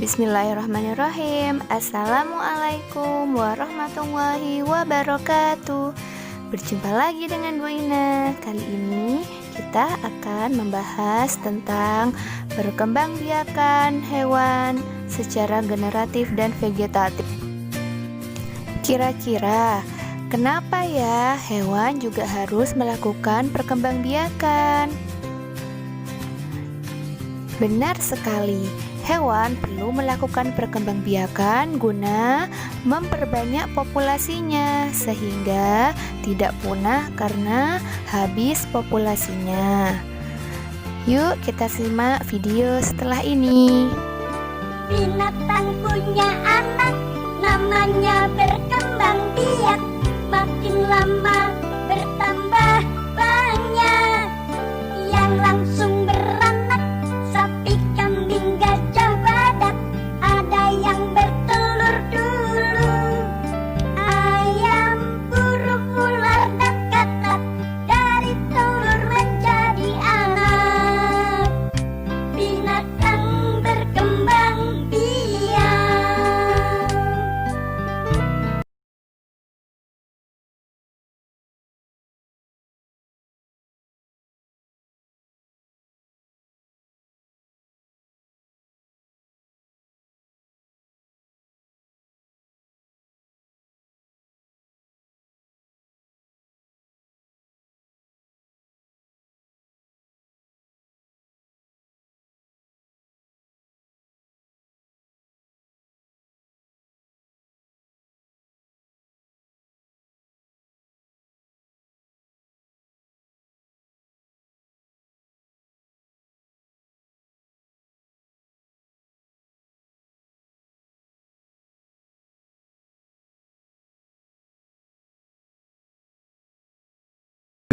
Bismillahirrahmanirrahim. Assalamualaikum warahmatullahi wabarakatuh. Berjumpa lagi dengan Bu Ina. Kali ini kita akan membahas tentang perkembangbiakan hewan secara generatif dan vegetatif. Kira-kira kenapa ya hewan juga harus melakukan perkembangbiakan? Benar sekali, hewan perlu melakukan perkembangbiakan guna memperbanyak populasinya sehingga tidak punah karena habis populasinya. Yuk kita simak video setelah ini. Binatang punya anak, namanya berkembang biak. Makin lama bertambah banyak yang langsung beranak. Sapi, kambing, gajah, badak, ada yang bertelur dulu. Ayam, burung, ular, dan katak, dari telur menjadi anak. Binatang berkembang biak.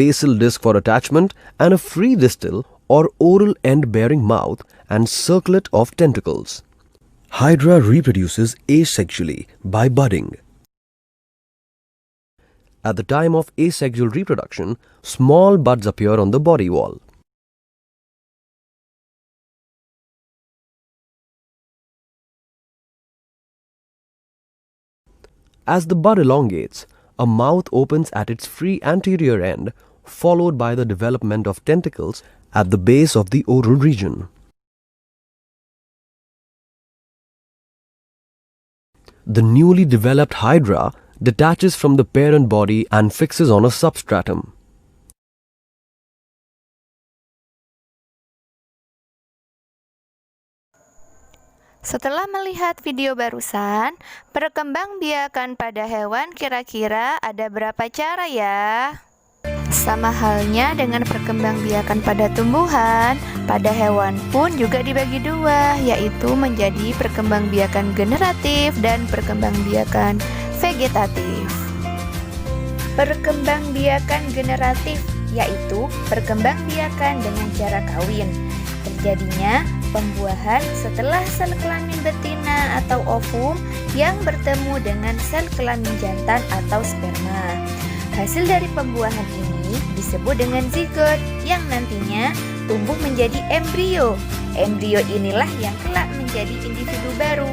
Basal disc for attachment and a free distal or oral end-bearing mouth and circlet of tentacles. Hydra reproduces asexually by budding. At the time of asexual reproduction, small buds appear on the body wall. As the bud elongates, a mouth opens at its free anterior end, followed by the development of tentacles at the base of the oral region. The newly developed hydra detaches from the parent body and fixes on a substratum. Setelah melihat video barusan, perkembangbiakan pada hewan kira-kira ada berapa cara ya? Sama halnya dengan perkembangbiakan pada tumbuhan, pada hewan pun juga dibagi dua, yaitu menjadi perkembangbiakan generatif dan perkembangbiakan vegetatif. Perkembangbiakan generatif yaitu perkembangbiakan dengan cara kawin. Terjadinya pembuahan setelah sel kelamin betina atau ovum yang bertemu dengan sel kelamin jantan atau sperma. Hasil dari pembuahan ini disebut dengan zigot yang nantinya tumbuh menjadi embrio. Embrio inilah yang kelak menjadi individu baru.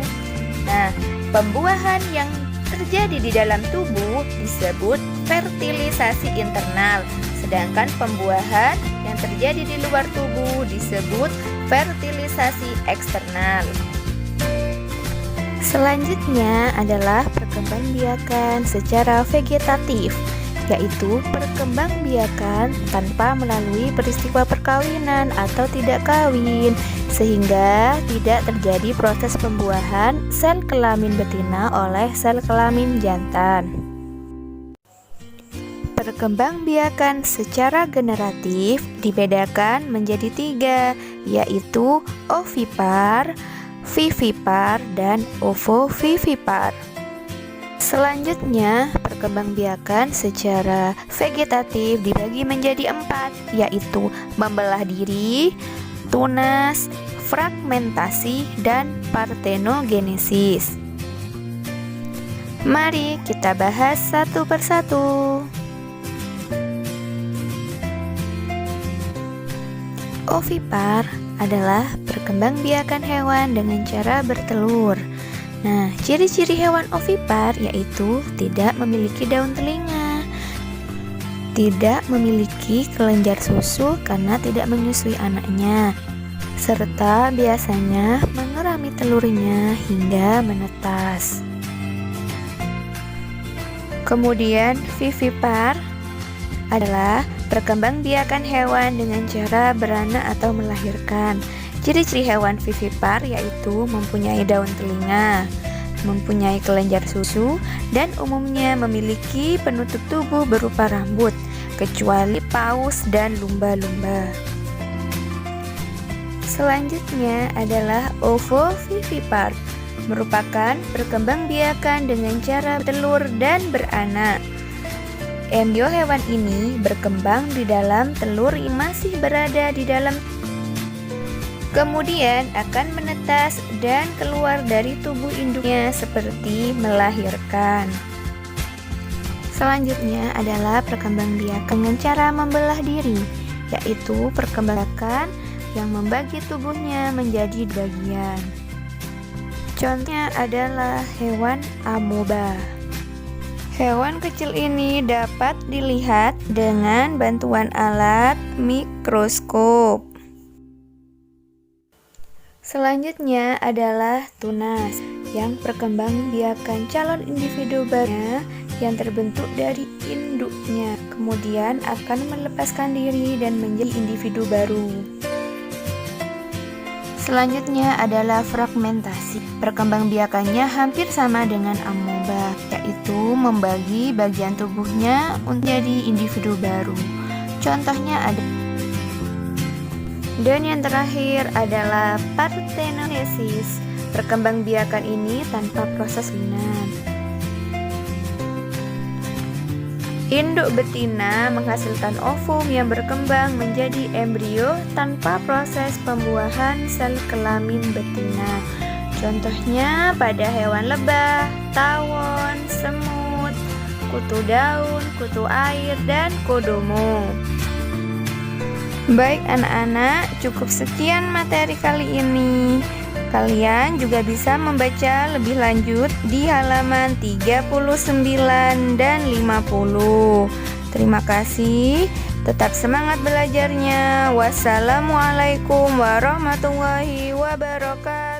Nah, pembuahan yang terjadi di dalam tubuh disebut fertilisasi internal, sedangkan pembuahan yang terjadi di luar tubuh disebut fertilisasi eksternal. Selanjutnya adalah perkembangbiakan secara vegetatif, yaitu perkembangbiakan tanpa melalui peristiwa perkawinan atau tidak kawin, sehingga tidak terjadi proses pembuahan sel kelamin betina oleh sel kelamin jantan. Perkembangbiakan secara generatif dibedakan menjadi tiga, yaitu ovipar, vivipar, dan ovovivipar. Selanjutnya, perkembangbiakan secara vegetatif dibagi menjadi empat, yaitu membelah diri, tunas, fragmentasi, dan partenogenesis. Mari kita bahas satu persatu. Ovipar adalah perkembangbiakan hewan dengan cara bertelur. Nah, ciri-ciri hewan ovipar yaitu tidak memiliki daun telinga, tidak memiliki kelenjar susu karena tidak menyusui anaknya, serta biasanya mengerami telurnya hingga menetas. Kemudian vivipar adalah perkembangbiakan hewan dengan cara beranak atau melahirkan. Ciri-ciri hewan vivipar yaitu mempunyai daun telinga, mempunyai kelenjar susu, dan umumnya memiliki penutup tubuh berupa rambut, kecuali paus dan lumba-lumba. Selanjutnya adalah ovovivipar, merupakan perkembangbiakan dengan cara bertelur dan beranak. Embrio hewan ini berkembang di dalam telur yang masih berada di dalam, kemudian akan menetas dan keluar dari tubuh induknya seperti melahirkan. Selanjutnya adalah perkembangbiakan dengan cara membelah diri, yaitu perkembangbiakan yang membagi tubuhnya menjadi bagian. Contohnya adalah hewan amoeba. Hewan kecil ini dapat dilihat dengan bantuan alat mikroskop. Selanjutnya adalah tunas yang perkembangbiakan calon individu barunya yang terbentuk dari induknya, kemudian akan melepaskan diri dan menjadi individu baru. Selanjutnya adalah fragmentasi. Perkembangbiakannya hampir sama dengan amoeba, yaitu membagi bagian tubuhnya untuk menjadi individu baru. Contohnya ada. Dan yang terakhir adalah partenogenesis. Perkembangbiakan ini tanpa proses persalinan. Induk betina menghasilkan ovum yang berkembang menjadi embrio tanpa proses pembuahan sel kelamin betina. Contohnya pada hewan lebah, tawon, semut, kutu daun, kutu air, dan kodomo. Baik anak-anak, cukup sekian materi kali ini. Kalian juga bisa membaca lebih lanjut di halaman 39 dan 50. Terima kasih. Tetap semangat belajarnya. Wassalamualaikum warahmatullahi wabarakatuh.